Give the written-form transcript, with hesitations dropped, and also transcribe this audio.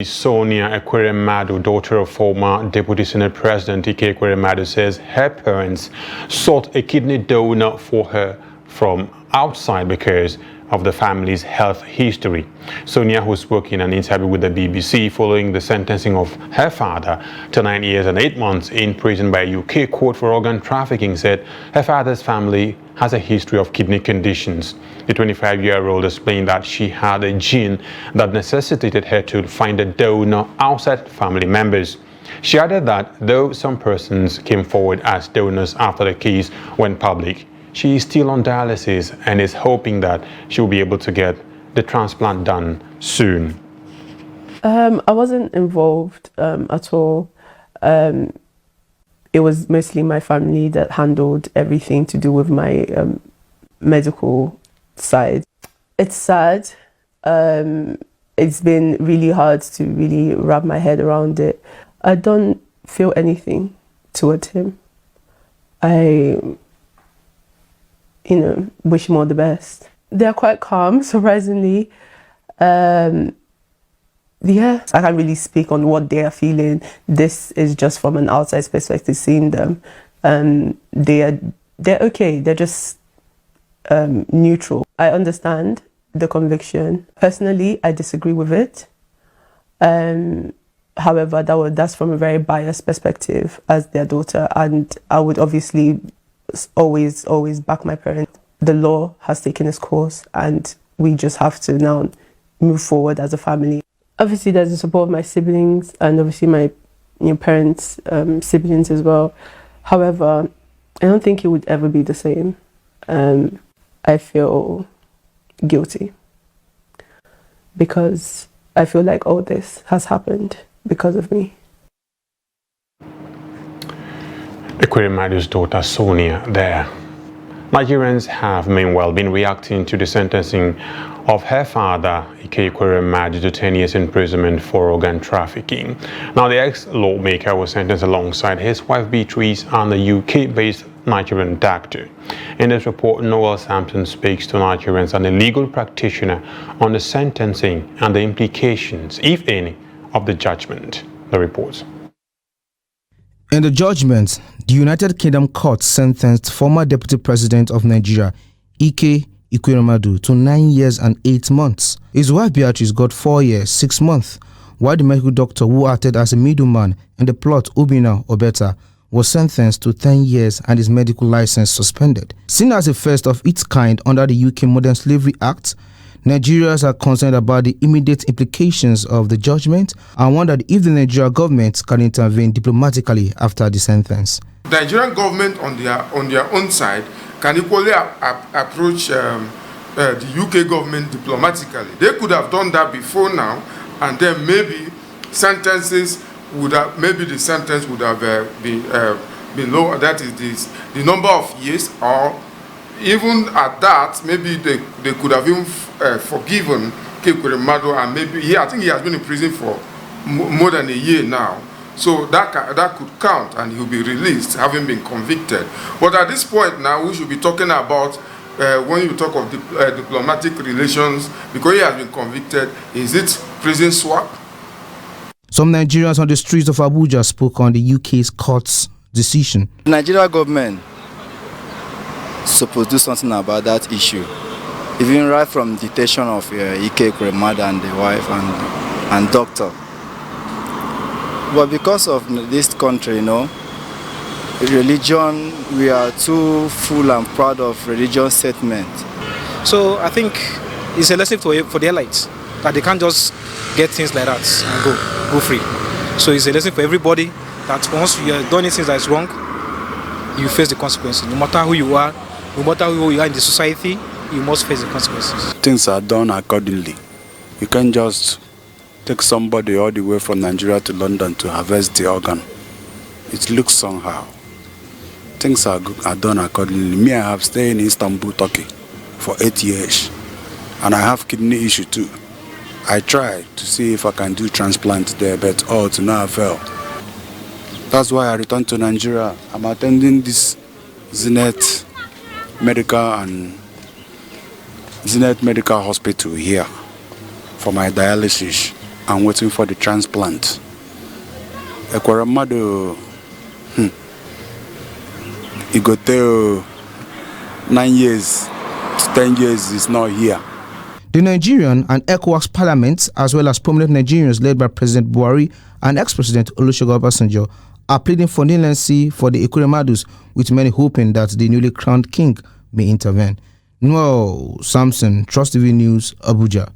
Sonia EKWEREMADU, daughter of former Deputy Senate President EKWEREMADU, says her parents sought a kidney donor for her from outside because of the family's health history. Sonia, who spoke in an interview with the BBC following the sentencing of her father to 9 years and 8 months in prison by a UK court for organ trafficking, said her father's family has a history of kidney conditions. The 25-year-old explained that she had a gene that necessitated her to find a donor outside family members. She added that though some persons came forward as donors after the case went public, she is still on dialysis and is hoping that she will be able to get the transplant done soon. I wasn't involved at all. It was mostly my family that handled everything to do with my medical side. It's sad. It's been really hard to really wrap my head around it. I don't feel anything towards him. I wish him all the best. They're quite calm, surprisingly. Yeah, I can't really speak on what they are feeling. This is just from an outside perspective, seeing them. They're okay. They're just neutral. I understand the conviction. Personally, I disagree with it. However, that's from a very biased perspective as their daughter, and I would obviously always back my parents. The law has taken its course, and we just have to now move forward as a family. Obviously, there's the support of my siblings and obviously my parents' siblings as well. However, I don't think it would ever be the same. I feel guilty because I feel like all this has happened because of me. EKWEREMADU's daughter Sonia there. Nigerians have meanwhile been reacting to the sentencing of her father, EKWEREMADU, to 10 years imprisonment for organ trafficking. Now, the ex-lawmaker was sentenced alongside his wife Beatrice and the UK-based Nigerian doctor. In this report, Noel Sampson speaks to Nigerians and a legal practitioner on the sentencing and the implications, if any, of the judgment. The report. In the judgment, the United Kingdom court sentenced former Deputy President of Nigeria, EKWEREMADU, to 9 years and 8 months. His wife Beatrice got 4 years, 6 months, while the medical doctor who acted as a middleman in the plot, Obinna Obeta, was sentenced to 10 years and his medical license suspended. Seen as a first of its kind under the UK Modern Slavery Act, Nigerians are concerned about the immediate implications of the judgment and wondered if the Nigerian government can intervene diplomatically after the sentence. The Nigerian government on their own side can equally approach the UK government diplomatically. They could have done that before now, and then maybe the sentence would have been lower. That is the number of years, or even at that, maybe they could have even forgiven EKWEREMADU, and maybe I think he has been in prison for more than a year now. So that could count, and he'll be released, having been convicted. But at this point now, we should be talking about when you talk of diplomatic relations, because he has been convicted. Is it prison swap? Some Nigerians on the streets of Abuja spoke on the UK's court's decision. The Nigerian government supposed to do something about that issue, even right from detention of EKWEREMADU and the wife and doctor. But because of this country, religion, we are too full and proud of religion statement. So I think it's a lesson for the elites that they can't just get things like that and go free. So it's a lesson for everybody that once you have done anything that is wrong, you face the consequences. No matter who you are, no matter who you are in the society, you must face the consequences. Things are done accordingly. You can't just take somebody all the way from Nigeria to London to harvest the organ. It looks somehow. Things are done accordingly. Me, I have stayed in Istanbul, Turkey for 8 years, and I have kidney issue too. I tried to see if I can do transplant there, but all to no avail. That's why I returned to Nigeria. I'm attending this Zenith Medical Hospital here for my dialysis. and waiting for the transplant. EKWEREMADU, he go tell 9 years to 10 years is not here. The Nigerian and ECOWAS parliaments, as well as prominent Nigerians led by President Buhari and ex-President Olusegun Obasanjo, are pleading for leniency for the EKWEREMADUs, with many hoping that the newly crowned king may intervene. Noel Samson, Trust TV News, Abuja.